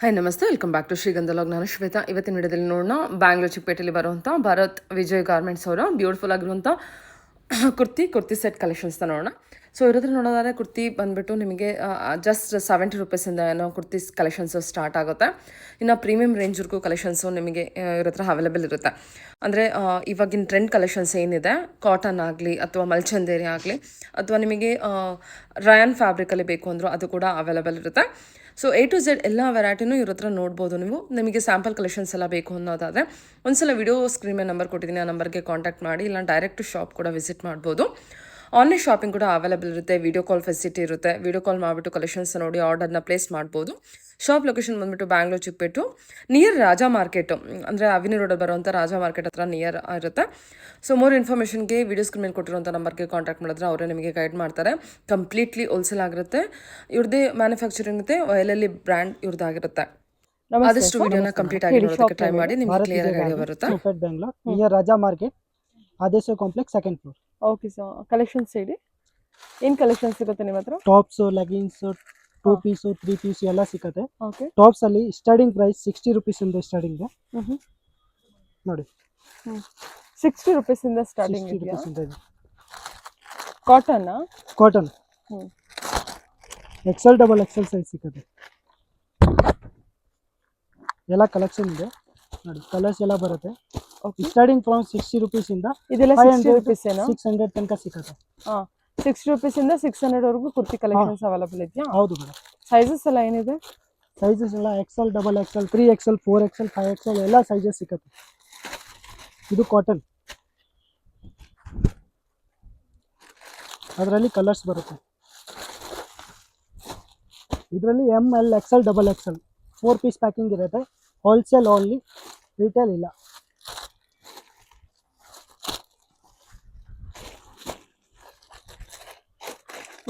Hi ನಮಸ್ತೆ, welcome back to ಶ್ರೀಗಂಧ log. ನಾನು ಶ್ವೇತಾ. ಇವತ್ತಿನ ವಿಡಿಯೋದಲ್ಲಿ ನೋಡೋಣ ಬ್ಯಾಂಗ್ಳೂರ್ ಚಿಕ್ಕಪೇಟೆಯಲ್ಲಿ ಬರುವಂಥ ಭಾರತ್ ವಿಜಯ್ ಗಾರ್ಮೆಂಟ್ಸ್ ಅವರ ಬ್ಯೂಟಿಫುಲ್ ಆಗಿರುವಂಥ ಕುರ್ತಿ ಸೆಟ್ ಕಲೆಕ್ಷನ್ಸ್ನ ನೋಡೋಣ. ಸೊ ಇರೋದ್ರ ನೋಡೋದಾದ್ರೆ ಕುರ್ತಿ ಬಂದುಬಿಟ್ಟು ನಿಮಗೆ ಜಸ್ಟ್ 70 ರುಪೀಸಿಂದ ಏನೋ ಕುರ್ತೀಸ್ ಕಲೆಕ್ಷನ್ಸು ಸ್ಟಾರ್ಟ್ ಆಗುತ್ತೆ. ಇನ್ನು ಪ್ರೀಮಿಯಂ ರೇಂಜ್ವರೆಗೂ ಕಲೆಕ್ಷನ್ಸು ನಿಮಗೆ ಇವ್ರ ಹತ್ರ ಅವೈಲೇಬಲ್ ಇರುತ್ತೆ. ಅಂದರೆ ಇವಾಗಿನ ಟ್ರೆಂಡ್ ಕಲೆಕ್ಷನ್ಸ್ ಏನಿದೆ, ಕಾಟನ್ ಆಗಲಿ ಅಥವಾ ಮಲ್ಚಂದೇರಿ ಆಗಲಿ ಅಥವಾ ನಿಮಗೆ ರಯಾನ್ ಫ್ಯಾಬ್ರಿಕಲ್ಲಿ ಬೇಕು ಅಂದರೂ ಅದು ಕೂಡ ಅವೈಲೇಬಲ್ ಇರುತ್ತೆ. ಸೊ A to Z ಎಲ್ಲ ವೆರೈಟಿನೂ ಇವ್ರ ಹತ್ರ ನೋಡ್ಬೋದು ನೀವು. ನಿಮಗೆ ಸ್ಯಾಂಪಲ್ ಕಲೆಕ್ಷನ್ಸ್ ಎಲ್ಲ ಬೇಕು ಅನ್ನೋದಾದರೆ ಒಂದ್ಸಲ ವಿಡಿಯೋ ಸ್ಕ್ರೀನ್ ಮೇಲೆ ನಂಬರ್ ಕೊಟ್ಟಿದ್ದೀನಿ, ಆ ನಂಬರ್ಗೆ ಕಾಂಟ್ಯಾಕ್ಟ್ ಮಾಡಿ, ಇಲ್ಲ ಡೈರೆಕ್ಟ್ ಶಾಪ್ ಕೂಡ ವಿಸಿಟ್ ಮಾಡ್ಬೋದು. ಆನ್ಲೈನ್ ಶಾಪಿಂಗ್ ಕೂಡ ಅವೈಲೇಬಲ್ ಇರುತ್ತೆ, ವಿಡಿಯೋ ಕಾಲ್ ಫೆಸಿಲಿಟಿ ಇರುತ್ತೆ. ವಿಡಿಯೋ ಕಾಲ್ ಮಾಡಿಬಿಟ್ಟು ಕಲೆಕ್ಷನ್ಸ್ ನೋಡಿ ಆರ್ಡರ್ನ ಪ್ಲೇಸ್ ಮಾಡ್ಬೋದು. ಶಾಪ್ ಲೊಕೇಶನ್ ಬಂದುಬಿಟ್ಟು ಬ್ಯಾಂಗ್ಳೂರ್ ಚಿಕ್ಕಪೇಟು ನಿಯರ್ ರಾಜಾ ಮಾರ್ಕೆಟು, ಅಂದರೆ ಅವಿನಿ ರೋಡಲ್ಲಿ ಬರುವಂಥ ರಾಜಾ ಮಾರ್ಕೆಟ್ ಹತ್ರ ನಿಯರ್ ಇರುತ್ತೆ. ಸೊ ಮೋರ್ ಇನ್ಫಾರ್ಮೇಷನ್ಗೆ ವಿಡಿಯೋ ಸ್ಕ್ರೀನ್ ಮೇಲೆ ಕೊಟ್ಟಿರುವಂಥ ನಂಬರ್ಗೆ ಕಾಂಟ್ಯಾಕ್ಟ್ ಮಾಡಿದ್ರೆ ಅವರೇ ನಿಮಗೆ ಗೈಡ್ ಮಾಡ್ತಾರೆ. ಕಂಪ್ಲೀಟ್ಲಿ ಹೋಲ್ಸೇಲ್ ಆಗಿರುತ್ತೆ. ಇವ್ರದ್ದೇ ಮ್ಯಾನುಫ್ಯಾಕ್ಚರಿಂಗ್ ಇರುತ್ತೆ, ಎಲ್ಲೆಲ್ಲಿ ಬ್ರ್ಯಾಂಡ್ ಇವ್ರದ್ದಾಗಿರುತ್ತೆ. ಆದಷ್ಟು ವಿಡಿಯೋನ ಕಂಪ್ಲೀಟ್ ಆಗಿ ನೋಡೋದಕ್ಕೆ ಟ್ರೈ ಮಾಡಿ, ನಿಮಗೆ ಕ್ಲಿಯರ್ ಆಗಿ ಐಡಿಯಾ ಬರುತ್ತೆ. Bengaluru near Raja market, Adesh complex, second floor. Okay sir, collections ಹೇಳಿ, ಏನು ಕಲೆಕ್ಷನ್ಸ್ ಸಿಗುತ್ತೆ ನಿಮ್ಮ ಹತ್ರ? ಟಾಪ್ಸ್, ಲೆಗಿನ್ಸ್, 2 ಪೀಸ್ 3 ಪೀಸ್ ಎಲ್ಲ ಸಿಗುತ್ತೆ. ಓಕೆ. ಟಾಪ್ಸ್ ಅಲ್ಲಿ ಸ್ಟಾರ್ಟಿಂಗ್ ಪ್ರೈಸ್ 60 ರುಪೀಸ್ ಇಂದ ಸ್ಟಾರ್ಟಿಂಗ್ ನೋಡಿ. 60 ರುಪೀಸಿಂದ ಸ್ಟಾರ್ಟಿಂಗ್ 60 ಇದೆಯಾ? ರೂಪೀಸ್ ಇಂದ ಇದೆ. Cotton? Cotton XL double XL size ಸಿಗುತ್ತೆ. ಎಲ್ಲ ಕಲೆಕ್ಷನ್ ಇದೆ ನೋಡಿ, ಕಲರ್ಸ್ ಎಲ್ಲ ಬರುತ್ತೆ. ಓಕೆ. ಸ್ಟಾರ್ಟಿಂಗ್ ಫ್ರಮ್ 60 ರುಪೀಸ್ ಇಂದ ಇದೆಲ್ಲ 60 ರುಪೀಸ್ ಏನೋ? 600 ತನಕ ಸಿಗುತ್ತೆ. 60 ರುಪೀಸಿಂದ 600 ವರೆಗೂ ಕುರ್ತಿ ಕಲೆಕ್ಷನ್ಸ್ ಅವೈಲೇಬಲ್ ಇದೆಯಾ? ಹೌದು ಮೇಡಮ್. ಸೈಜಸ್ ಎಲ್ಲ ಏನಿದೆ? ಸೈಜಸ್ ಎಲ್ಲ XL double XL 3XL 4XL 5XL ಎಲ್ಲ ಸೈಜಸ್ ಸಿಗುತ್ತೆ. ಇದು ಕಾಟನ್, ಅದರಲ್ಲಿ ಕಲರ್ಸ್ ಬರುತ್ತೆ. ಇದರಲ್ಲಿ ML XL double XL 4 piece packing ಇರುತ್ತೆ. ಹೋಲ್ಸೇಲ್ ಓನ್ಲಿ, ರಿಟೇಲ್ ಇಲ್ಲ.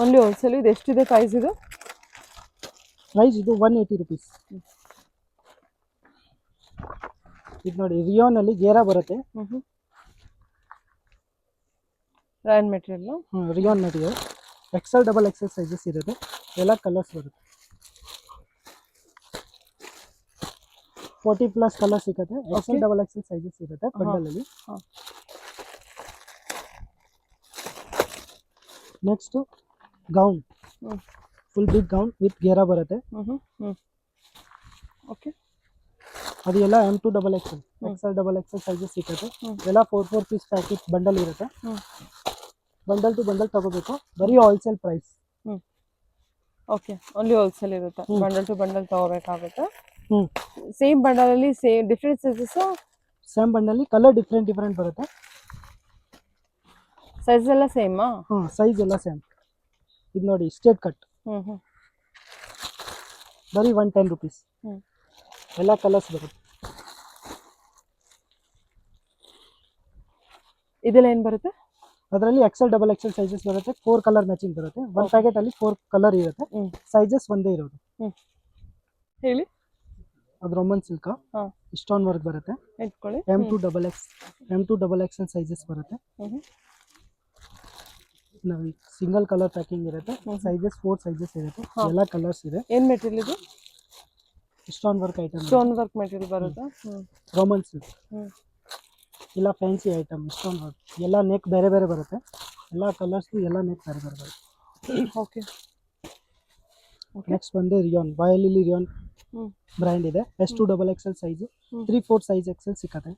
Only wholesale. ಇದು ಎಷ್ಟಿದೆ ಪ್ರೈಸ್? ಇದು ಪ್ರೈಸ್ ಇದು 180 ರುಪೀಸ್. ಇದು ನೋಡಿ, ರಿಯೋನಲ್ಲಿ ಗೇರಾ ಬರುತ್ತೆ. Riyan material. Rayon material XL double XL sizes ಇರುತ್ತೆ. ಎಲ್ಲ ಕಲರ್ಸ್ ಬರುತ್ತೆ. 40+ ಕಲರ್ ಸಿಗುತ್ತೆ. XL ಡಬಲ್ XL ಸೈಜಸ್ ಇರುತ್ತೆ ಬಂಡಲಲ್ಲಿ. Next gown, full big gown with ಗೇರಾ ಬರುತ್ತೆ. ಓಕೆ. ಅದು ಎಲ್ಲ M2 double XL XL double XL sizes ಸಿಗುತ್ತೆ. ಎಲ್ಲ 4 ಪೀಸ್ ಪ್ಯಾಕೆಟ್ ಬಂಡಲ್ ಇರುತ್ತೆ. ಬಂಡಲ್ ಟು ಬಂಡಲ್ ತಗೋಬೇಕು, ಬರೀ wholesale price. Okay, only wholesale ಇರುತ್ತೆ. ಬಂಡಲ್ ಟು ಬಂಡಲ್ ತಗೋಬೇಕಾಗುತ್ತೆ. ಸೇಮ್ ಬಂಡಲಲ್ಲಿ ಸೇಮ್ ಡಿಫ್ರೆಂಟ್ ಸೈಜಸ್? ಸೇಮ್ ಬಂಡಲ್ಲಿ ಕಲರ್ ಡಿಫ್ರೆಂಟ್ ಬರುತ್ತೆ. ಸೈಜ್ ಎಲ್ಲ ಸೇಮಾ? ಸೈಜ್ ಎಲ್ಲ ಸೇಮ್. ಇದು ನೋಡಿ, ಸ್ಟೇಟ್ ಕಟ್, ಬರೀ 110 ರುಪೀಸ್. ಎಲ್ಲ ಕಲರ್ಸ್ ಬರುತ್ತೆ. ಇದೆಲ್ಲ ಏನು ಬರುತ್ತೆ? ಅದರಲ್ಲಿ XL ಡಬಲ್ XL ಸೈಜಸ್ ಬರುತ್ತೆ. 4 ಕಲರ್ ಮ್ಯಾಚಿಂಗ್ ಬರುತ್ತೆ. ಒಂದು ಪ್ಯಾಕೆಟ್ ಅಲ್ಲಿ 4 ಕಲರ್ ಇರುತ್ತೆ. ಸೈಜಸ್ ಒಂದೇ ಇರೋದು. ಹೇಳಿ. ಅದು ರೋಮನ್ ಸಿಲ್ಕ್, ಸ್ಟೋನ್ ವರ್ಕ್ ಬರುತ್ತೆ. ಇಟ್ಕೊಳ್ಳಿ. M2 ಡಬಲ್ XL ಸೈಜಸ್ ಬರುತ್ತೆ. ನಾವು ಸಿಂಗಲ್ ಕಲರ್ ಪ್ಯಾಕಿಂಗ್ ಇರುತ್ತೆ. ಸೈಜಸ್ 4 ಸೈಜಸ್ ಇರುತ್ತೆ. ಎಲ್ಲ ಕಲರ್ಸ್ ಇದೆ. ಏನು ಮೆಟೀರಿಯಲ್ ಇದು? Stone work item. Stone work material ಬರುತ್ತೆ. ರೋಮನ್ ಸಿಲ್ಕ್ ಇಲ್ಲ, ಫ್ಯಾನ್ಸಿ ಐಟಮ್, ಸ್ಟೋನ್ ವರ್ಕ್ ಎಲ್ಲ. ನೆಕ್ ಬೇರೆ ಬೇರೆ ಬರುತ್ತೆ. ಎಲ್ಲ ಕಲರ್ಸ್ ಎಲ್ಲ ನೆಕ್ ಬೇರೆ ಬೇರೆ ಬರುತ್ತೆ. ಓಕೆ. ನೆಕ್ಸ್ಟ್ ಬಂದು ರಿಯೋನ್, ಬಾಯಲ್ಲಿ ರಿಯೋನ್ ಬ್ರ್ಯಾಂಡ್ ಇದೆ. S2 double XL size 3-4 size XL ಸಿಕ್ಕತ್ತೆ.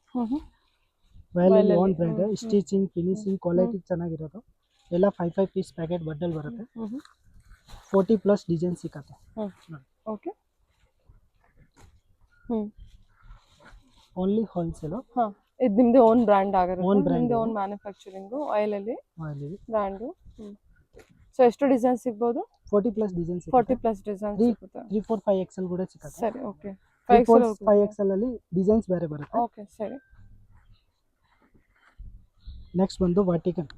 ಬಾಯಲ್ಲಿ rayon brand. Stitching, finishing, quality ಚೆನ್ನಾಗಿರೋದು. ಎಲ್ಲ 5 ಪೀಸ್ ಪ್ಯಾಕೆಟ್ ಬಂಡಲ್ ಬರುತ್ತೆ. 40+ ಡಿಸೈನ್ ಸಿಕ್ಕತ್ತೆ. ಓಕೆ. Only wholesale. ಇದು ನಿಮ್ದು ಓನ್ ಬ್ರ್ಯಾಂಡ್ ಆಗಿರುತ್ತೆ. ನಿಮ್ದು ಓನ್ ಮ್ಯಾನುಫ್ಯಾಕ್ಚರಿಂಗು, ಆಯಿಲಲ್ಲಿ ಬ್ರ್ಯಾಂಡು. ಸೊ ಎಷ್ಟು ಡಿಸೈನ್ ಸಿಗ್ಬೋದು? 40+ ಡಿಸೈನ್ ಸಿಗುತ್ತೆ. 40+ ಡಿಸೈನ್ ಸಿಗುತ್ತೆ. 3, 4, 5 XL ಕೂಡ ಸಿಗುತ್ತೆ. ಸರಿ, ಓಕೆ. 5 XL ಅಲ್ಲಿ ಡಿಸೈನ್ಸ್ ಬೇರೆ ಬರುತ್ತೆ. ಓಕೆ, ಸರಿ. ನೆಕ್ಸ್ಟ್ ಬಂದು ವಾಟಿಕನ್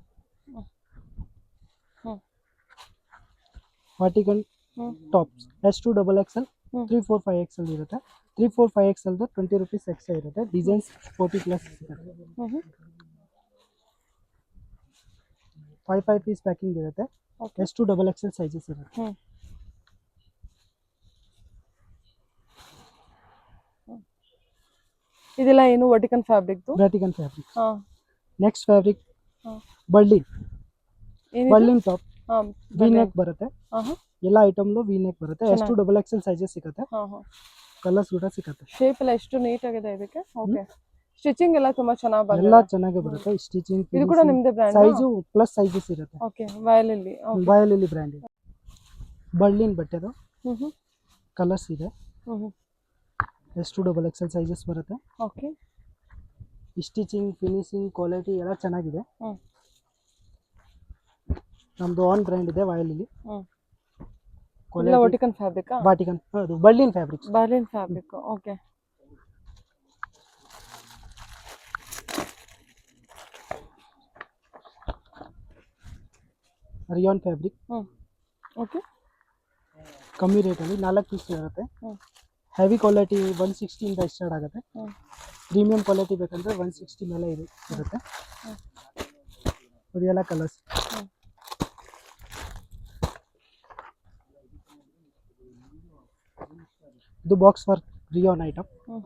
tops. S2 double XL 3, 4, 5 XL ಇರುತ್ತೆ. 3, 4, 5 XL 20 ರುಪೀಸ್ ಎಕ್ಸ್ಟ್ರಾ ಇರುತ್ತೆ. ಡಿಸೈನ್ಸ್ 40+ ಸಿಗುತ್ತೆ. 5 ಪೀಸ್ ಪ್ಯಾಕಿಂಗ್ ಇರುತ್ತೆ. S2 ಡಬಲ್ XL ಸೈಜಸ್ ಇರುತ್ತೆ. ಇದೆಲ್ಲ ಏನು ವರ್ಟಿಕಲ್ ಫ್ಯಾಬ್ರಿಕ್ದು? Vatican fabric. ಹಾಂ ನೆಕ್ಸ್ಟ್ ಫ್ಯಾಬ್ರಿಕ್ ಹಾಂ ಬರ್ಲಿನ್. ಏನಿದೆ? ಬರ್ಲಿನ್ ಟಾಪ್ ಹಾಂ ವಿ ನೆಕ್ ಬರುತ್ತೆ. ಹಾಂ ಹಾಂ ಎಲ್ಲ ಐಟಮ್ಲು ವಿ ನೆಕ್ ಬರುತ್ತೆ. ಎಷ್ಟು ಡಬಲ್ ಎಕ್ಸೆಲ್ ಸೈಜಸ್ ಸಿಗುತ್ತೆ. ಹಾಂ ಹಾಂ ಕಲರ್ಸ್ ಕೂಡ ಸಿಗುತ್ತೆ. ಶೇಪ್ ಎಲ್ಲ ಎಷ್ಟು ನೀಟಾಗಿದೆ ಇದಕ್ಕೆ. ಓಕೆ, ಸ್ಟಿಚಿಂಗ್ ಎಲ್ಲ ತುಂಬಾ ಚೆನ್ನಾಗಿ ಬಂದಿದೆ. ಎಲ್ಲ ಚೆನ್ನಾಗಿ ಬರುತ್ತೆ. ಸ್ಟಿಚಿಂಗ್ ಇದು ಕೂಡ ನಿಮ್ದೇ ಬ್ರ್ಯಾಂಡ್? ಸೈಜು ಪ್ಲಸ್ ಸೈಜಸ್ ಇರುತ್ತೆ. ಓಕೆ, ವಯಲಲ್ಲಿ. ಬಾಯಲಲ್ಲಿ ಬ್ರ್ಯಾಂಡ್ ಇದೆ. ಬರ್ಲಿನ್ ಬಟ್ಟೆದು ಹ್ಮ್ ಹ್ಮ್ ಕಲರ್ಸ್ ಇದೆ. ಹ್ಮ್ ಎಷ್ಟು ಡಬಲ್ ಎಕ್ಸೆಲ್ ಸೈಜಸ್ ಬರುತ್ತೆ. ಓಕೆ. ಸ್ಟಿಚಿಂಗ್ ಫಿನಿಶಿಂಗ್ ಕ್ವಾಲಿಟಿ ಎಲ್ಲ ಚೆನ್ನಾಗಿದೆ. ಹ್ಮ್ ನಮ್ದು ಆನ್ ಬ್ರ್ಯಾಂಡ್ ಇದೆ ವಾಯಲಲ್ಲಿ. ಹ್ಮ್ ಎಲ್ಲ ಕ್ವಾಲಿಟಿ ವರ್ಟಿಕಲ್ ಫ್ಯಾಬ್ರಿಕಾ? ವಾಟಿಕನ್ ಅದು Berlin fabrics. Berlin fabric. Okay. Rayon fabric ಹ್ಮ್ ಓಕೆ. ಕಮ್ಮಿ ರೇಟಲ್ಲಿ 4 ಪೀಸ್ ಇರುತ್ತೆ. ಹ್ಮ್ ಹೆವಿ ಕ್ವಾಲಿಟಿ 160 ಇಂದ ಸ್ಟಾರ್ಟ್ ಆಗುತ್ತೆ. ಹ್ಮ್ ಪ್ರೀಮಿಯಂ ಕ್ವಾಲಿಟಿ ಬೇಕಂದ್ರೆ 160 ಮೇಲೆ ಇರುತ್ತೆ. ಅದೆಲ್ಲ ಕಲರ್ಸ್. ಹ್ಮ್ ಇದು ಬಾಕ್ಸ್ ವರ್ಕ್ ರಿಯಾನ್ ಐಟಮ್. ಹ್ಮ್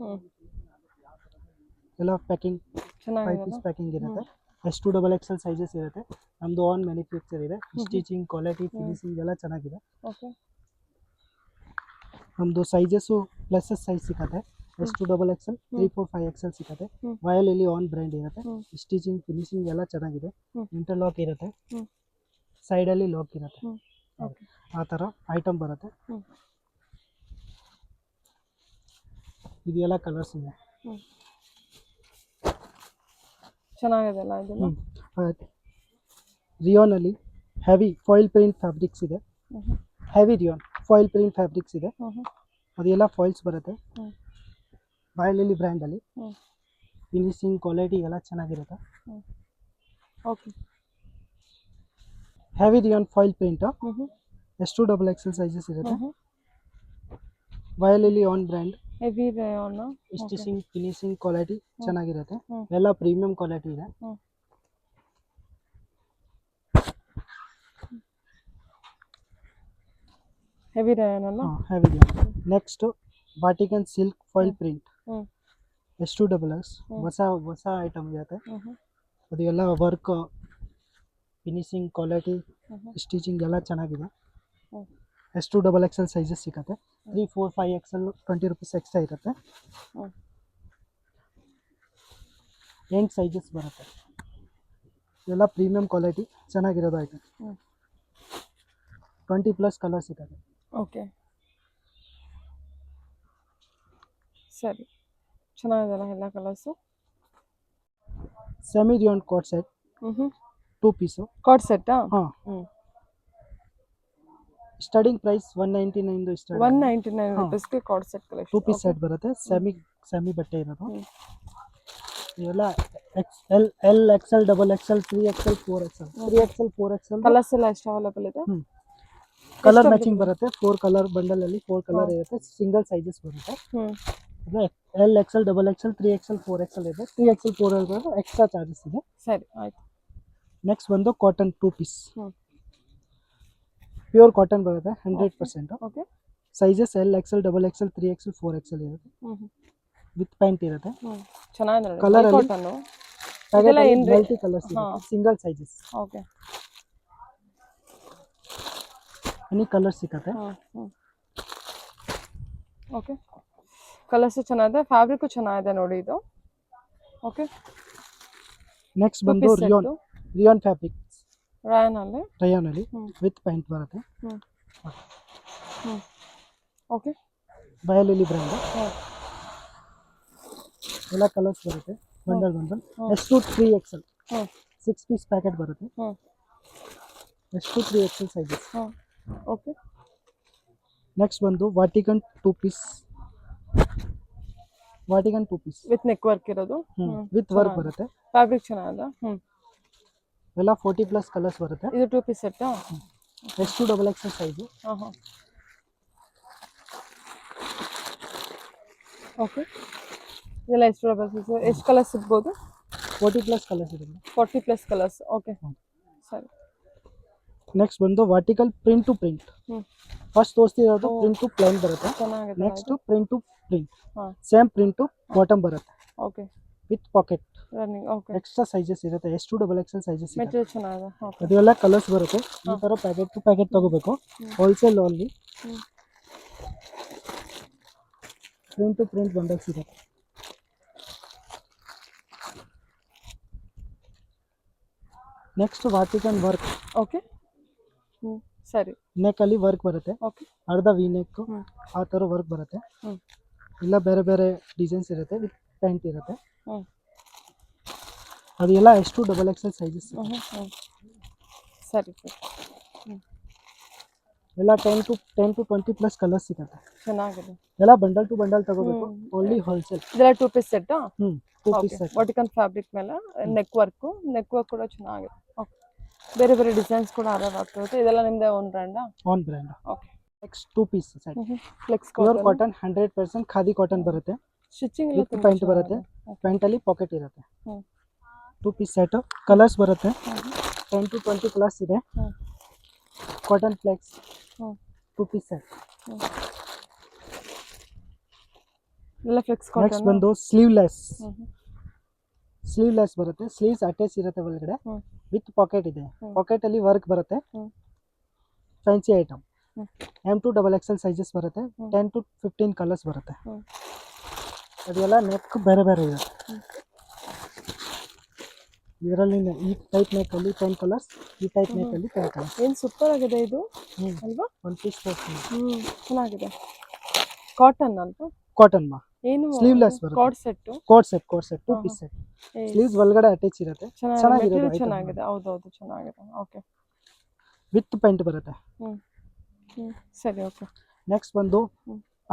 ಹ್ಮ್ ಎಲ್ಲ ಪ್ಯಾಕಿಂಗ್ 5 ಚೆನ್ನಾಗಿದೆ. ಪೀಸ್ ಪ್ಯಾಕಿಂಗ್ ಇರುತ್ತೆ. ಎಷ್ಟು ಡಬಲ್ ಎಕ್ಸೆಲ್ ಸೈಜಸ್ ಇರುತ್ತೆ. ನಮ್ಮದು ಆನ್ ಮ್ಯಾನುಫ್ಯಾಕ್ಚರ್ ಇದೆ. ಸ್ಟಿಚಿಂಗ್ ಕ್ವಾಲಿಟಿ ಫಿನಿಶಿಂಗ್ ಎಲ್ಲ ಚೆನ್ನಾಗಿದೆ. ಓಕೆ. ನಮ್ಮದು ಸೈಜಸ್ಸು ಪ್ಲಸ್ ಸೈಜ್ ಸಿಗುತ್ತೆ. ಎಷ್ಟು ಡಬಲ್ ಎಕ್ಸೆಲ್ 3, 4, 5 ಎಕ್ಸೆಲ್ ಸಿಗುತ್ತೆ. ಹ್ಮ್. ವಾಯಲಲ್ಲಿ ಆನ್ ಬ್ರ್ಯಾಂಡ್ ಇರುತ್ತೆ. ಹ್ಮ್. ಸ್ಟಿಚಿಂಗ್ ಫಿನಿಶಿಂಗ್ ಎಲ್ಲ ಚೆನ್ನಾಗಿದೆ. ಹ್ಮ್. ಇಂಟರ್ಲಾಕ್ ಇರುತ್ತೆ. ಹ್ಮ್. ಸೈಡಲ್ಲಿ ಲಾಕ್ ಇರುತ್ತೆ. ಹ್ಮ್ ಓಕೆ. ಆ ಥರ ಐಟಮ್ ಬರುತ್ತೆ. ಹ್ಮ್ ಇದೆಲ್ಲ ಕಲರ್ಸ್ ಇದೆ. ಹ್ಮ್ ಚೆನ್ನಾಗಿದೆ ಅಲ್ಲ ಇದೆಲ್ಲ? ರಿಯಾನಲ್ಲಿ ಹೆವಿ ಫಾಯಿಲ್ ಪ್ರಿಂಟ್ ಫ್ಯಾಬ್ರಿಕ್ಸ್ ಇದೆ. ಹ್ಮ್ heavy rayon foil print fabrics ಇದೆ. ಹ್ಮ್ ಅದೆಲ್ಲ ಫಾಯಿಲ್ಸ್ ಬರುತ್ತೆ. ಹ್ಮ್ ವಾಯಲಲ್ಲಿ ಬ್ರ್ಯಾಂಡಲ್ಲಿ ಹ್ಮ್ ಫಿನಿಶಿಂಗ್ ಕ್ವಾಲಿಟಿ ಎಲ್ಲ ಚೆನ್ನಾಗಿರುತ್ತೆ. ಹ್ಮ್ okay. Heavy rayon foil print ಹ್ಮ್ ಎಷ್ಟು ಡಬಲ್ ಎಕ್ಸೆಲ್ ಸೈಜಸ್ ಇರುತ್ತೆ. ಹ್ಮ್ ವಾಯಲಲ್ಲಿ own brand. Heavy rayon. Stitching finishing quality ಚೆನ್ನಾಗಿರುತ್ತೆ. ಹ್ಮ್. ಎಲ್ಲ ಪ್ರೀಮಿಯಂ ಕ್ವಾಲಿಟಿ ಇದೆ. ಹ್ಮ್ ಹೆವಿ ರೇಯಾನ್ ಅಲ್ಲ? Heavy rayon. Next Vatican silk foil print. ಹ್ಮ್ ಎಷ್ಟು ಡಬಲ್ ಎಕ್ಸ್ ಹೊಸ ಐಟಮ್ ಇರುತ್ತೆ. ಹ್ಮ್ ಅದು ಎಲ್ಲ ವರ್ಕ್ ಫಿನಿಶಿಂಗ್ ಕ್ವಾಲಿಟಿ ಹ್ಮ್ ಸ್ಟಿಚಿಂಗ್ ಎಲ್ಲ ಚೆನ್ನಾಗಿದೆ. ಹ್ಮ್ ಎಷ್ಟು ಡಬಲ್ ಎಕ್ಸೆಲ್ ಸೈಜಸ್ ಸಿಗುತ್ತೆ. 3, 4, 5 ಎಕ್ಸೆಲ್ 20 ರೂಪೀಸ್ ಎಕ್ಸ್ಟ್ರಾ ಇರುತ್ತೆ. ಹ್ಮ್ 8 ಸೈಜಸ್ ಬರುತ್ತೆ. ಎಲ್ಲ ಪ್ರೀಮಿಯಂ ಕ್ವಾಲಿಟಿ ಚೆನ್ನಾಗಿರೋದು ಐಟಮ್. ಹ್ಮ್ 20+ ಕಲರ್ ಸಿಗುತ್ತೆ. ಓಕೆ ಸರಿ. ಚೆನ್ನಾಗಿದೆಲ್ಲ ಎಲ್ಲ colours? Semi rayon coat set ಹ್ಮ್ 2 ಪೀಸು. ಕಾರ್ಡ್ ಸೆಟ್ಟಾ? ಹಾಂ ಹ್ಮ್ ಸ್ಟಾರ್ಟಿಂಗ್ ಪ್ರೈಸ್ 199 ಸ್ಟಾರ್ಟ್. 199 ರೂಪೀಸ್ಗೆ cord set 2 collection. Piece set ಬರುತ್ತೆ. ಸೆಮಿ ಬಟ್ಟೆ ಇರೋದು. ಹ್ಮ್. ಇವೆಲ್ಲ L XL double XL 3XL 4XL 3XL 4XL colours ಎಲ್ಲ ಎಷ್ಟು ಅವೈಲೇಬಲ್ ಇದೆ? ಕಲರ್ ಮ್ಯಾಚಿಂಗ್ ಬರುತ್ತೆ. 4 ಕಲರ್ ಬಂಡಲ್ ಅಲ್ಲಿ 4 ಕಲರ್ ಇರುತ್ತೆ. ಸಿಂಗಲ್ ಸೈಜಸ್ ಬರುತ್ತೆ. ಹ್ಮ್ ಅದು L XL double XL 3XL 4XL ಇದೆ. 3XL 4XL ಎಕ್ಸ್ಟ್ರಾ ಚಾರ್ಜಸ್ ಇದೆ. ಸರಿ ಆಯ್ತು. ನೆಕ್ಸ್ಟ್ ಬಂದು ಕಾಟನ್ 2 ಪೀಸ್ ಹ್ಮ್ ಪ್ಯೂರ್ ಕಾಟನ್ ಬರುತ್ತೆ 100%. Okay. Sizes L XL double XL 3XL 4XL ಇರುತ್ತೆ. ಹ್ಮ್ ವಿತ್ ಪ್ಯಾಂಟ್ ಇರುತ್ತೆ. ಚೆನ್ನಾಗಿದೆ Colour ಅಲ್ಲಿ ಕಾಟನ್ನು. ಇದೆಲ್ಲ ಏನ್ rate? ಮಲ್ಟಿ ಕಲರ್ಸ್ ಇರುತ್ತೆ. Single sizes okay. Any colour ಸಿಗುತ್ತೆ. ಓಕೆ. ಕಲರ್ಸು ಚೆನ್ನಾಗಿದೆ, ಫ್ಯಾಬ್ರಿಕ್ಕು ಚೆನ್ನಾಗಿದೆ ನೋಡಿ ಇದು. ಓಕೆ. ನೆಕ್ಸ್ಟ್ ಬಂದು ರಿಯಾನ್ ಫ್ಯಾಬ್ರಿಕ್ ರಯಾನಲ್ಲಿ ವಿತ್ ಪ್ಯಾಂಟ್ ಬರುತ್ತೆ. ಓಕೆ. ಬಯಲಲ್ಲಿ ಬ್ರ್ಯಾಂಡ್. ಎಲ್ಲ ಕಲರ್ಸ್ ಬರುತ್ತೆ. ಬಂಡಲ್ ಎಷ್ಟು 3XL 6 ಪೀಸ್ ಪ್ಯಾಕೆಟ್ ಬರುತ್ತೆ. ಎಷ್ಟು 3XL ಸೈಜಸ್. ಓಕೆ. ನೆಕ್ಸ್ಟ್ ಬಂದು ವಾಟಿಕನ್ 2 ಪೀಸ್ ವಿತ್ ನೆಕ್ ವರ್ಕ್ ಇರೋದು. ವಿತ್ ವರ್ಕ್ ಬರುತ್ತೆ. ಫ್ಯಾಬ್ರಿಕ್ ಚೆನ್ನಾಗಿದೆ. ಎಲ್ಲ 40+ ಕಲರ್ಸ್ ಬರುತ್ತೆ. ಇದು 2 ಪೀಸ್ ಸೆಟ್ಟಾ? ಎಷ್ಟು ಡಬಲ್ ಎಕ್ಸೆಲ್ ಸೈಜು. ಓಕೆ. ಇದೆಲ್ಲ ಎಷ್ಟು ಡಬಲ್ ಸೈಜ್, ಎಷ್ಟು ಕಲರ್ಸ್ ಸಿಗ್ಬೋದು? 40+ ಕಲರ್ಸ್ ಇದೆ. 40+ ಕಲರ್ಸ್. ಓಕೆ ಸರಿ. ನೆಕ್ಸ್ಟ್ ಬಂದು vertical print to print first ತೋರಿಸ್ತಿರೋದು ಪ್ರಿಂಟ್ ಟು ಪ್ಲೇನ್ ಬರುತ್ತೆ. ಚೆನ್ನಾಗಿದೆ ನೆಕ್ಸ್ಟ್ ಪ್ರಿಂಟ್ ಟು ಪ್ರಿಂಟ್, ಹಾಂ ಸೇಮ್ ಪ್ರಿಂಟ್ ಟು ಬಾಟಮ್ ಬರುತ್ತೆ okay with pocket. Running okay extra sizes ಇರುತ್ತೆ, S2XL ಸೈಜಸ್ ಇರುತ್ತೆ. ಮೆಟೀರಿಯಲ್ ಚೆನ್ನಾಗಿದೆ ಓಕೆ ಅದೆಲ್ಲ ಕಲರ್ಸ್ ಬರುತ್ತೆ. ಈ ತರ ಪ್ಯಾಕೆಟ್ ಟು ಪ್ಯಾಕೆಟ್ ತಗೋಬೇಕು, wholesale only. Print to print bundles ಇರುತ್ತೆ. ನೆಕ್ಸ್ಟ್ ವಾಟಿಕನ್ ವರ್ಕ್, ಓಕೆ ಸರಿ ನೆಕ್ ಅಲ್ಲಿ ವರ್ಕ್ ಬರುತ್ತೆ, ಓಕೆ ಅರ್ಧ ವಿ ನೆಕ್ ಆ ತರ ವರ್ಕ್ ಬರುತ್ತೆ. ಎಲ್ಲ ಬೇರೆ ಬೇರೆ ಡಿಸೈನ್ಸ್ ಇರುತ್ತೆ, ವಿತ್ ಪ್ಯಾಂಟ್ ಇರುತ್ತೆ. ಅದೆಲ್ಲ S2XL ಸೈಜಸ್. ಸರಿ ಸರಿ ಎಲ್ಲ 10 to 20 ಪ್ಲಸ್ ಕಲರ್ಸ್ ಸಿಗುತ್ತೆ. ಚೆನ್ನಾಗಿದೆ ಎಲ್ಲ ಬಂಡಲ್ ಟು ಬಂಡಲ್ ತಗೋಬೇಕು, ಓನ್ಲಿ ಹೋಲ್ಸೇಲ್. ಇದೆಲ್ಲ 2 piece set 2 piece set. Vertical fabric ಮೇಲೆ ನೆಕ್ ವರ್ಕ್ ಕೂಡ ಚೆನ್ನಾಗಿದೆ ಓಕೆ ಬೇರೆ ಬೇರೆ ಡಿಸೈನ್ಸ್ ಕೂಡ ಆಗ್ತಿರುತ್ತೆ. ಇದೆಲ್ಲ ನಿಮ್ದೇ ಓನ್ ಬ್ರ್ಯಾಂಡಾ? Own brand. Okay next 2 piece set, flex pure cotton 100% khadi cotton ಬರುತ್ತೆ. ಸ್ಟಿಚಿಂಗ್ ವಿತ್ ಪ್ಯಾಂಟ್ ಬರುತ್ತೆ, ಪ್ಯಾಂಟ್ ಅಲ್ಲಿ ಪಾಕೆಟ್ ಇರುತ್ತೆ. 2 ಪೀಸ್ ಸೆಟ್, ಕಲರ್ಸ್ ಬರುತ್ತೆ 10 to 20 ಪ್ಲಸ್ ಇದೆ. Cotton flex 2 piece set. ಎಲ್ಲ ಫ್ಲೆಕ್ಸ್ ನೆಕ್ಸ್ಟ್ ಕಾಟನ್ ಬಂದು ಸ್ಲೀವ್ಲೆಸ್. ಸ್ಲೀವ್ಲೆಸ್ ಬರುತ್ತೆ, ಸ್ಲೀವ್ಸ್ ಅಟ್ಯಾಚ್ ಇರುತ್ತೆ ಒಳಗಡೆ, ವಿತ್ ಪಾಕೆಟ್ ಇದೆ. ಪಾಕೆಟ್ ಅಲ್ಲಿ ವರ್ಕ್ ಬರುತ್ತೆ. ಫ್ಯಾನ್ಸಿ ಐಟಮ್, M2XL ಸೈಜಸ್ ಬರುತ್ತೆ. 10 to 15 ಕಲರ್ಸ್ ಬರುತ್ತೆ. ಅದೆಲ್ಲ ನೆಕ್ ಬೇರೆ ಬೇರೆ ಇದೆ. ಇದರಲ್ಲಿ ಈ ಟೈಪ್ ನೆಕ್ ಅಲ್ಲಿ 10 ಕಲರ್ಸ್, ಈ ಟೈಪ್ ನೆಕ್ ಅಲ್ಲಿ 10 ಕಲರ್ಸ್. ಏನು ಸೂಪರ್ ಆಗಿದೆ ಇದು ಅಲ್ವಾ? ಒಂದು ಪೀಸ್ ಚೆನ್ನಾಗಿದೆ. ಕಾಟನ್ ಅಲ್ವಾ? ಕಾಟನ್ ಮಾ, ಏನು ಸ್ಲೀವ್ಲೆಸ್ ಬರುತ್ತೆ. Coord set 2 piece set. Sleeves ಒಳಗಡೆ ಅಟ್ಯಾಚ್ ಇರುತ್ತೆ. ಚೆನ್ನಾಗಿದೆ ಚೆನ್ನಾಗಿದೆ ಹೌದೌದು ಚೆನ್ನಾಗಿದೆ ಓಕೆ ವಿತ್ ಪ್ಯಾಂಟ್ ಬರುತ್ತೆ. ಸರಿ ಓಕೆ ನೆಕ್ಸ್ಟ್ ಬಂದು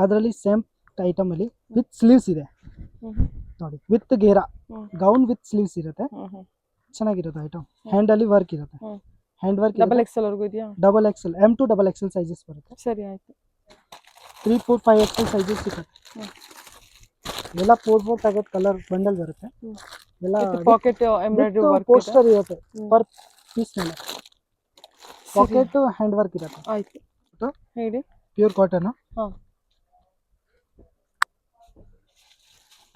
ಅದರಲ್ಲಿ ಸೇಮ್ ಐಟಮ್ ಅಲ್ಲಿ ವಿತ್ ಸ್ಲೀವ್ಸ್ ಇದೆ ನೋಡಿ, ವಿತ್ ಗೇರಾ ಗೌನ್ ವಿತ್ ಸ್ಲೀವ್ಸ್ ಇರುತ್ತೆ. ಚೆನ್ನಾಗಿರುತ್ತೆ ಐಟಮ್. ಹ್ಯಾಂಡ್ ಅಲ್ಲಿ ವರ್ಕ್ ಇರುತ್ತೆ, ಹ್ಯಾಂಡ್ ವರ್ಕ್. ಡಬಲ್ ಎಕ್ಸೆಲ್ ವರ್ಗೂ ಇದೆಯಾ? XXL, M2XL ಸೈಜಸ್ ಬರುತ್ತೆ. ಸರಿ ಆಯ್ತು. 3, 4, 5XL ಸೈಜಸ್ ಸಿಗುತ್ತೆ. ಎಲ್ಲ 4 ಪ್ಯಾಕೆಟ್ ಕಲರ್ ಬಂಡಲ್ ಬರುತ್ತೆ. ಎಲ್ಲ ಪಾಕೆಟ್ ಎಂಬ್ರಾಯ್ಡರಿ ವರ್ಕ್ ಪೋಸ್ಟರ್ ಇರುತ್ತೆ ಪರ್ ಪೀಸ್ ಮೇಲೆ. ಪಾಕೆಟ್ ಹ್ಯಾಂಡ್ ವರ್ಕ್ ಇರುತ್ತೆ. ಆಯ್ತು ಹೇಳಿ. ಪ್ಯೂರ್ ಕಾಟನ್,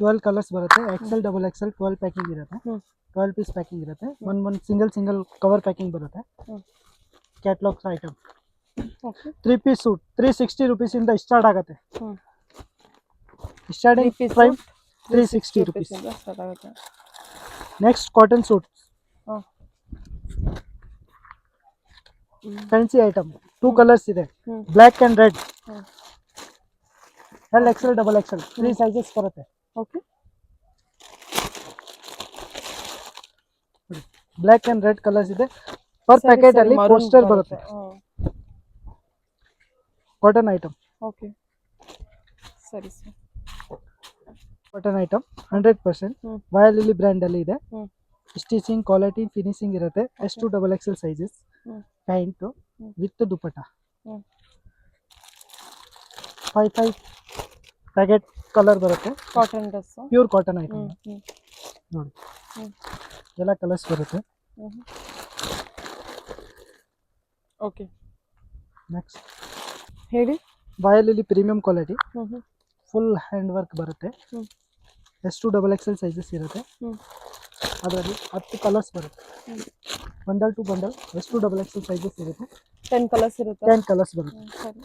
12 ಕಲರ್ಸ್ ಬರುತ್ತೆ. XL, XXL 12 ಪ್ಯಾಕಿಂಗ್ ಇರುತ್ತೆ. 12 ಪೀಸ್ ಪ್ಯಾಕಿಂಗ್ ಇರುತ್ತೆ. ಒಂದು ಸಿಂಗಲ್ ಕವರ್ ಪ್ಯಾಕಿಂಗ್ ಬರುತ್ತೆ. Catalogues item. 3 piece suit 360 rupees ಇಂದ ಸ್ಟಾರ್ಟ್ ಆಗುತ್ತೆ. Starting price 360 rupees. Next cotton suit, fancy item. 2 colours ಇದೆ, black and red. XL, XXL 3 sizes ಬರುತ್ತೆ. Okay black and red colours ಇದೆ. Per packet ಅಲ್ಲಿ poster ಬರುತ್ತೆ. Cotton item. Okay ಸರಿ sir. Cotton item 100% ವಯಲಿಲಿ brand ಅಲ್ಲಿ ಇದೆ. ಸ್ಟಿಚಿಂಗ್ ಕ್ವಾಲಿಟಿ ಫಿನಿಶಿಂಗ್ ಇರುತ್ತೆ. S2XL sizes. Pant with dupatta. 5 packet colour ಬರುತ್ತೆ. Cotton dress, pure cotton item ನೋಡಿ. ಎಲ್ಲ ಕಲರ್ಸ್ ಬರುತ್ತೆ. ಓಕೆ ನೆಕ್ಸ್ಟ್ ಹೇಳಿ. ವಯಲಿಲಿ premium quality, full hand work ಬರುತ್ತೆ. S2XL ಸೈಜಸ್ ಇರುತ್ತೆ. ಅದರಲ್ಲಿ 10 ಕಲರ್ಸ್ ಬರುತ್ತೆ. Bundle to bundle S2XL sizes ಇರುತ್ತೆ. 10 ಕಲರ್ಸ್ ಇರುತ್ತೆ. 10 ಕಲರ್ಸ್ ಬರುತ್ತೆ. ಸರಿ.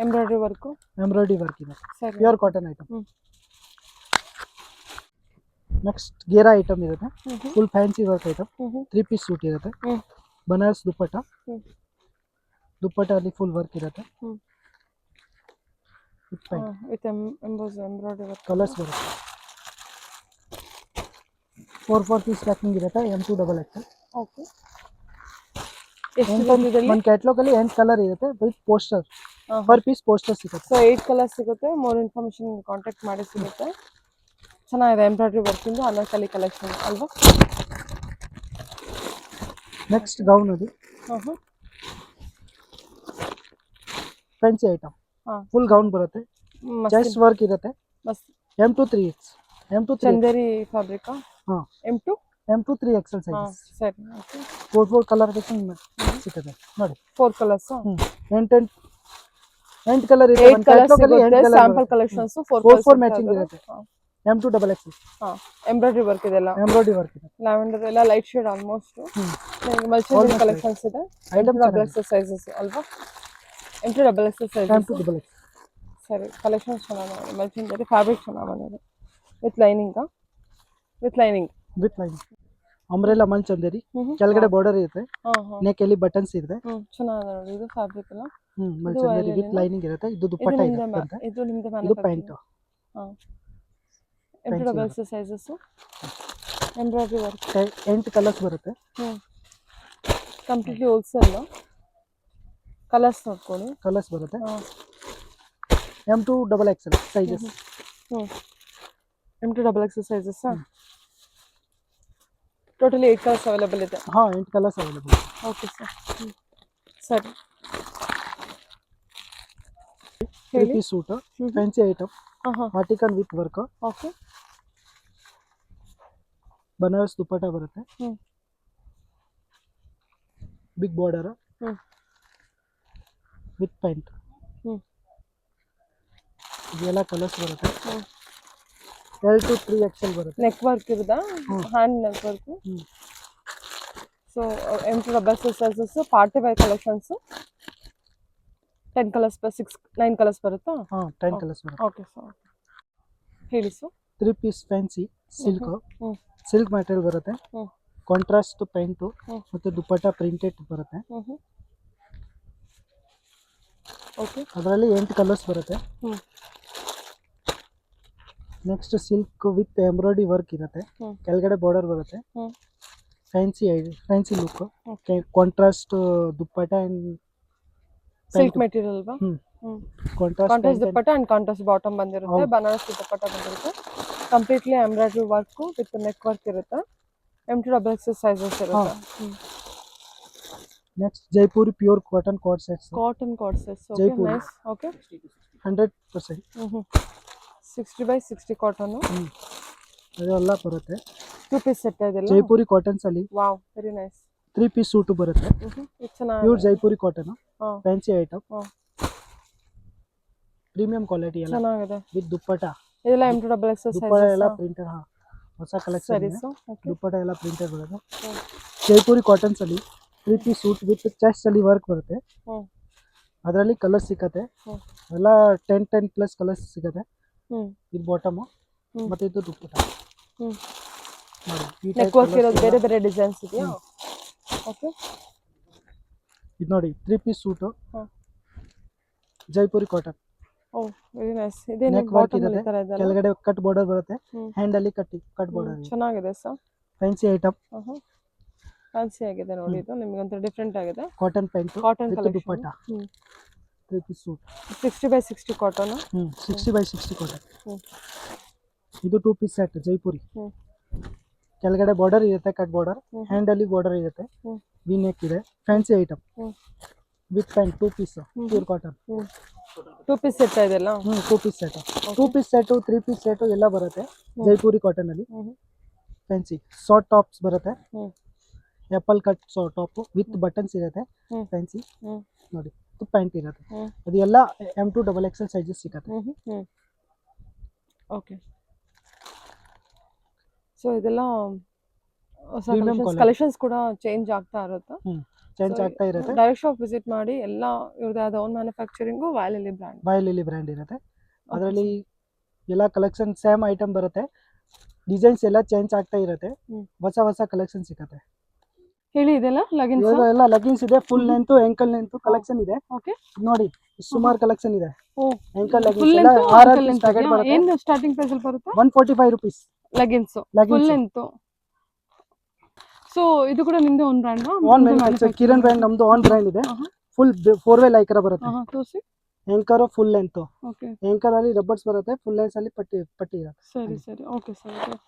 ಎಂಬ್ರಾಯ್ಡರಿ ವರ್ಕ್ ಇದೆ. ಸರಿ. Pure cotton item. ನೆಕ್ಸ್ಟ್ ಗೇರಾ ಐಟಮ್ ಇರುತ್ತೆ. Full fancy work item. 3 piece suit ಇರುತ್ತೆ. ಬನಾರಸ್ ದುಪ್ಪಟ್ಟ. ದುಪ್ಪಟ್ಟ ಅಲ್ಲಿ ಫುಲ್ ವರ್ಕ್ ಇರುತ್ತೆ. With embroidery work. ಕಲರ್ಸ್ ಬರುತ್ತೆ. 4 ಪೀಸ್ ಪ್ಯಾಕಿಂಗ್ ಇರುತ್ತೆ. M2XL. ಓಕೆ ಎಷ್ಟು ಬಂದಿದೆ? ಒಂದು ಕ್ಯಾಟ್ಲಾಗ್ ಅಲ್ಲಿ 8 ಕಲರ್ ಇರುತ್ತೆ with poster. Per piece poster ಸಿಗುತ್ತೆ. ಸೊ 8 ಕಲರ್ ಸಿಗುತ್ತೆ. ಮೋರ್ ಇನ್ಫಾರ್ಮೇಶನ್ ಕಾಂಟ್ಯಾಕ್ಟ್ ಮಾಡಿ ಸಿಗುತ್ತೆ. ಚೆನ್ನಾಗಿದೆ ಎಂಬ್ರಾಯ್ಡರಿ ವರ್ಕಿಂದು ಅನಾರ್ಕಲಿ ಕಲೆಕ್ಷನ್ ಅಲ್ವಾ? ನೆಕ್ಸ್ಟ್ ಗೌನ್ ಅದು ಫ್ಯಾನ್ಸಿ ಐಟಮ್. ಫುಲ್ ಗೌನ್ ಬರುತ್ತೆ. ಚೆಸ್ಟ್ ವರ್ಕ್ ಇರುತ್ತೆ. M2 3X. Chanderi fabric. M2 3XL sizes. ಸರಿ ಓಕೆ 4 ಕಲರ್ಗೇಷನ್ ಸಿಕ್ಕತ್ತೆ ನೋಡಿ. 4 ಕಲರ್ಸ್, 8 ಕಲರ್ ಇದೆ. 8 ಕಲರ್ಸ್ ಸಿಗುತ್ತೆ. ಸ್ಯಾಂಪಲ್ ಕಲೆಕ್ಷನ್ಸ್ 4 4 ಮ್ಯಾಚಿಂಗ್ ಇರುತ್ತೆ. M2XXL ಎಂಬ್ರಾಯ್ಡರಿ ವರ್ಕ್ ಇದೆಲ್ಲ, ಎಂಬ್ರಾಯ್ಡರಿ ವರ್ಕ್ ಇದೆ. ಲ್ಯಾವೆಂಡರ್ ಎಲ್ಲ light shade almost. Multi collections ಇದೆ. ಐಟಮ್ M2XXL ಸೈಜಸ್ ಅಲ್ವಾ? M2XXL sizes. M2XXL ಸರಿ, ಕಲೆಕ್ಷನ್ಸ್ ಚೆನ್ನಾಗಿ ಮಾಡಿ. ಮಲ್ಟಿ ಫ್ಯಾಬ್ರಿಕ್ ಚೆನ್ನಾಗಿ ಬಂದಿದೆ. With lining with lining umbrella ಮಲ್ ಚಂದೇರಿ, ಕೆಳಗಡೆ ಬಾರ್ಡರ್ ಇರುತ್ತೆ, ನೆಕ್ ಅಲ್ಲಿ ಬಟನ್ಸ್ ಇದೆ. ಚೆನ್ನಾಗಿದೆ ನೋಡಿ ಇದು ಫ್ಯಾಬ್ರಿಕ್ ಎಲ್ಲ. ಮಲ್ ಚಂದೇರಿ ವಿತ್ ಲೈನಿಂಗ್ ಇರುತ್ತೆ. ಇದು ದುಪ್ಪಟ್ಟ ಇರುತ್ತೆ. ಇದು ನಿಮ್ದು ಇದು pant. M2XXL sizes, embroidery work, 8 colours ಬರುತ್ತೆ. Completely wholesale. ಕಲರ್ಸ್ ನೋಡ್ಕೊಳ್ಳಿ. ಕಲರ್ಸ್ ಬರುತ್ತೆ. M2XXL sizes. M2XXL sizes. Totally 8 colours available ಇದೆ. 8 ಕಲರ್ಸ್ ಅವೈಲೇಬಲ್. Okay sir. ಸರಿ, 3 piece suit, fancy item, article with work. Okay, Banaras dupatta ಬರುತ್ತೆ. Big border with pant. ಇದೆಲ್ಲ colours ಬರುತ್ತೆ. L to 3XL ಬರುತ್ತೆ. Neck work ಇರುತ್ತಾ? Hand neck work. So M2XXL sizes, party wear collections. 10 colours plus 9 colours ಬರುತ್ತಾ? 10 colours ಬರುತ್ತೆ. Okay sir, ಹೇಳಿ sir. 3 piece fancy silk material ಬರುತ್ತೆ. Contrast pant ಮತ್ತೆ dupatta printed ಬರುತ್ತೆ. ಓಕೆ, ಅದರಲ್ಲಿ 8 ಕಲರ್ಸ್ ಬರುತ್ತೆ. Next silk with embroidery work ಇರುತ್ತೆ. ಕೆಳಗಡೆ ಬಾರ್ಡರ್ ಬರುತ್ತೆ. Fancy look, contrast dupatta and silk material ಅಲ್ವಾ? Contrast dupatta and contrast bottom ಬಂದಿರುತ್ತೆ. ಬನಾರಸ್ ದುಪ್ಪಟ್ಟ ಬಂದಿರುತ್ತೆ. Completely embroidery work with neck work ಇರುತ್ತೆ. M2XXL ಸೈಜಸ್ ಇರುತ್ತೆ. Next Jaipuri pure cotton card sets. Cotton card sets. Okay, Jaipuri. Nice. Okay, 100%. 60x60 cotton. ಅದೆಲ್ಲ ಬರುತ್ತೆ. 2 piece set ಇದೆಲ್ಲ. Jaipuri cottons ಅಲ್ಲಿ wow, very nice. 3 piece suit ಬರುತ್ತೆ. ಇದು ಚೆನ್ನಾಗಿ pure Jaipuri cotton, fancy item, premium quality ಎಲ್ಲ ಚೆನ್ನಾಗಿದೆ. ವಿತ್ ದುಪ್ಪಟ್ಟ. ಇದೆಲ್ಲ M2XXL ದುಪ್ಪಟ್ಟ ಎಲ್ಲ ಸೈಜಸ್. ಪ್ರಿಂಟೆಡ್. ಹೊಸ ಕಲೆಕ್ಷನ್ ಇದೆ. ಓಕೆ, ದುಪ್ಪಟ್ಟ ಎಲ್ಲ ಪ್ರಿಂಟೆಡ್ ಬರುತ್ತೆ. ಜೈಪುರಿ ಕಾಟನ್ಸ್ ಅಲ್ಲಿ 3 ಪೀಸ್ ಸೂಟ್ ವಿತ್ ಚೆಸ್ಟ್ ಅಲ್ಲಿ ವರ್ಕ್ ಬರುತ್ತೆ. ಅದರಲ್ಲಿ ಕಲರ್ ಸಿಕ್ಕತ್ತೆ. ಎಲ್ಲ 10 ಪ್ಲಸ್ ಕಲರ್ಸ್ ಸಿಗುತ್ತೆ. ಇದು ಬಾಟಮ್ ಮತ್ತೆ ಇದು ದುಪ್ಪಟ್ಟ. ನೋಡಿ, ನೆಕ್ ವರ್ಕ್ ಇರೋದು ಬೇರೆ ಬೇರೆ ಡಿಸೈನ್ಸ್ ಇದೆಯಾ? ಓಕೆ, ಇದು ನೋಡಿ 3 piece suit Jaipuri cotton. Oh, very nice. ಇದೇನು ನೆಕ್ ವರ್ಕ್ ಬಾಟಮ್ ಅಲ್ಲಿ ಇರುತ್ತೆ. ತರ ಇದೆ? ಕೆಳಗಡೆ ಕಟ್ ಬಾರ್ಡರ್ ಬರುತ್ತೆ. ಹ್ಯಾಂಡ್ ಅಲ್ಲಿ ಕಟ್ ಬಾರ್ಡರ್. ಚೆನ್ನಾಗಿದೆ ಸರ್. ಫ್ಯಾನ್ಸಿ ಐಟಮ್, ಫ್ಯಾನ್ಸಿ ಆಗಿದೆ ನೋಡಿ. ಇದು ನಿಮಗೆ ಒಂಥರ ಡಿಫ್ರೆಂಟ್ ಆಗಿದೆ. Cotton pant cotton with collection. Dupatta. 3 piece suit 60x60 cotton. 60x60 cotton. ಇದು 2 ಪೀಸ್ ಸೆಟ್ ಜೈಪುರಿ. ಕೆಳಗಡೆ ಬಾರ್ಡರ್ ಇರುತ್ತೆ, ಕಟ್ ಬಾರ್ಡರ್. ಹ್ಯಾಂಡ್ ಅಲ್ಲಿ ಬಾರ್ಡರ್ ಇರುತ್ತೆ. ವಿ ನೆಕ್ ಇದೆ. Fancy item with pant 2 piece pure cotton. 2 piece set ಇದೆಲ್ಲ. 2 piece set, 2 piece set, 3 piece set ಎಲ್ಲ ಬರುತ್ತೆ. Jaipuri cotton ಅಲ್ಲಿ ಫ್ಯಾನ್ಸಿ ಶಾರ್ಟ್ ಟಾಪ್ಸ್ ಬರುತ್ತೆ. Apple cut short top with buttons ಇರುತ್ತೆ. Fancy ನೋಡಿ, ಪ್ಯಾಂಟ್ ಇರುತ್ತೆ. ಅದು ಎಲ್ಲ M2XXL ಸೈಜಸ್ ಸಿಗುತ್ತೆ. ಓಕೆ, ಸೊ ಇದೆಲ್ಲ Premium ಕಲೆಕ್ಷನ್ಸ್ ಕೂಡ ಚೇಂಜ್ ಆಗ್ತಾ ಇರುತ್ತೆ. ಚೇಂಜ್ ಆಗ್ತಾ ಇರುತ್ತೆ. ಡೈರೆಕ್ಟ್ ಶಾಪ್ ವಿಸಿಟ್ ಮಾಡಿ. ಎಲ್ಲ ಇವ್ರದ್ದು ಆದ ಓನ್ ಮ್ಯಾನುಫ್ಯಾಕ್ಚರಿಂಗ್ ವಾಯಲಿಲಿ ಬ್ರ್ಯಾಂಡ್. ವಾಯಲಿಲಿ ಬ್ರ್ಯಾಂಡ್ ಇರುತ್ತೆ. ಅದರಲ್ಲಿ ಎಲ್ಲ ಕಲೆಕ್ಷನ್ ಸೇಮ್ ಐಟಮ್ ಬರುತ್ತೆ. ಡಿಸೈನ್ಸ್ ಎಲ್ಲ ಚೇಂಜ್ ಆಗ್ತಾ ಇರುತ್ತೆ. ಹೊಸ ಕಲೆಕ್ಷನ್ ಸಿಗುತ್ತೆ. ಹೇಳಿ, ಇದೆಲ್ಲ ಲೆಗಿನ್ಸ್. ಎಲ್ಲ ಲೆಗಿನ್ಸ್ ಇದೆ. Full length, ankle length collection ಇದೆ. ಓಕೆ, ನೋಡಿ, ಸುಮಾರು ಕಲೆಕ್ಷನ್ ಇದೆ. ಆಂಕಲ್ ಫುಲ್ ಲೆಗಿನ್ಸ್ ಲೆಂತ್, ಎಲ್ಲ ಆಂಕಲ್ ಲೆಂತ್ ಬರುತ್ತೆ. ಏನು ಸ್ಟಾರ್ಟಿಂಗ್ ಪ್ರೈಸ್ ಅಲ್ಲಿ ಬರುತ್ತೆ? 145 rupees leggings full length. So ಇದು ಕೂಡ ನಿಮ್ದು own brand? Own manufacture. Kiran brand ನಮ್ದು ಓನ್ ಬ್ರ್ಯಾಂಡ್ ಇದೆ. ಫುಲ್ 4 ವೇ ಲೈಕ್ರಾ ಬರುತ್ತೆ. ತೋರಿಸಿ. Anchor full length. Okay, anchor ಅಲ್ಲಿ ರಬ್ಬರ್ಸ್ ಬರುತ್ತೆ. ಫುಲ್ ಲೆಂತ್ ಅಲ್ಲಿ ಪಟ್ಟಿ ಇರುತ್ತೆ. ಸರಿ. Okay sir.